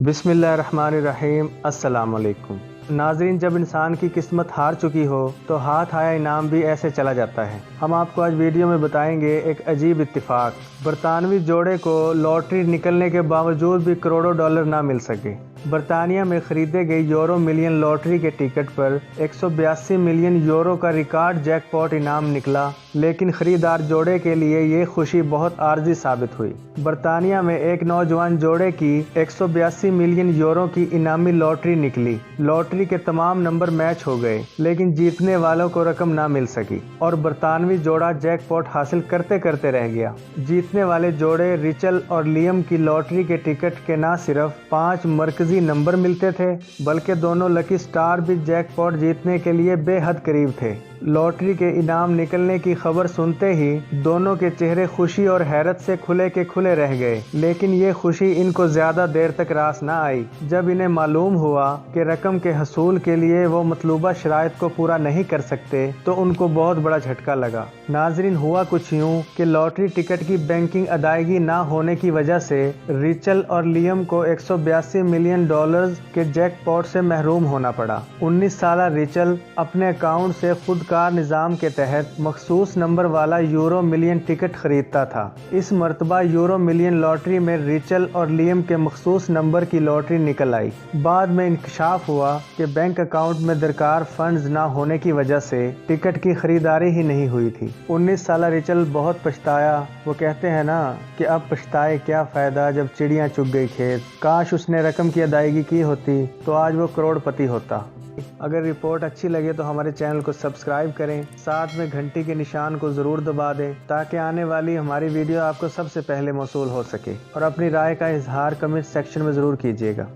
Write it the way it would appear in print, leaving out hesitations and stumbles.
بسم اللہ الرحمن الرحیم۔ السلام علیکم ناظرین، جب انسان کی قسمت ہار چکی ہو تو ہاتھ آیا انعام بھی ایسے چلا جاتا ہے۔ ہم آپ کو آج ویڈیو میں بتائیں گے ایک عجیب اتفاق۔ برطانوی جوڑے کو لاٹری نکلنے کے باوجود بھی کروڑوں ڈالر نہ مل سکے۔ برطانیہ میں خریدے گئے یورو ملین لاٹری کے ٹکٹ پر 182 ملین یورو کا ریکارڈ جیک پاٹ انعام نکلا، لیکن خریدار جوڑے کے لیے یہ خوشی بہت عارضی ثابت ہوئی۔ برطانیہ میں ایک نوجوان جوڑے کی 182 ملین یورو کی انعامی لاٹری نکلی۔ لاٹری کے تمام نمبر میچ ہو گئے، لیکن جیتنے والوں کو رقم نہ مل سکی اور برطانوی جوڑا جیک پاٹ حاصل کرتے کرتے رہ گیا۔ جیتنے والے جوڑے ریچل اور لیام کی لاٹری کے ٹکٹ کے نہ صرف 5 مرکزی نمبر ملتے تھے، بلکہ دونوں لکی سٹار بھی جیک پاٹ جیتنے کے لیے بے حد قریب تھے۔ لاٹری کے انعام نکلنے کی خبر سنتے ہی دونوں کے چہرے خوشی اور حیرت سے کھلے کے کھلے رہ گئے، لیکن یہ خوشی ان کو زیادہ دیر تک راس نہ آئی۔ جب انہیں معلوم ہوا کہ رقم کے حصول کے لیے وہ مطلوبہ شرائط کو پورا نہیں کر سکتے تو ان کو بہت بڑا جھٹکا لگا۔ ناظرین، ہوا کچھ یوں کہ لاٹری ٹکٹ کی بینکنگ ادائیگی نہ ہونے کی وجہ سے ریچل اور لیام کو 182 ملین ڈالرز کے جیک پاٹ سے محروم ہونا پڑا۔ 19 سالہ ریچل اپنے اکاؤنٹ سے خود کار نظام کے تحت مخصوص نمبر والا یورو ملین ٹکٹ خریدتا تھا۔ اس مرتبہ یورو ملین لاٹری میں ریچل اور لیام کے مخصوص نمبر کی لاٹری نکل آئی۔ بعد میں انکشاف ہوا کہ بینک اکاؤنٹ میں درکار فنڈز نہ ہونے کی وجہ سے ٹکٹ کی خریداری ہی نہیں ہوئی تھی۔ 19 سالہ ریچل بہت پچھتایا۔ وہ کہتے ہیں نا کہ اب پچھتائے کیا فائدہ جب چڑیاں چگ گئی کھیت۔ کاش اس نے رقم کی ادائیگی کی ہوتی تو آج وہ کروڑ پتی ہوتا۔ اگر رپورٹ اچھی لگے تو ہمارے چینل کو سبسکرائب کریں، ساتھ میں گھنٹی کے نشان کو ضرور دبا دیں تاکہ آنے والی ہماری ویڈیو آپ کو سب سے پہلے موصول ہو سکے، اور اپنی رائے کا اظہار کمنٹ سیکشن میں ضرور کیجیے گا۔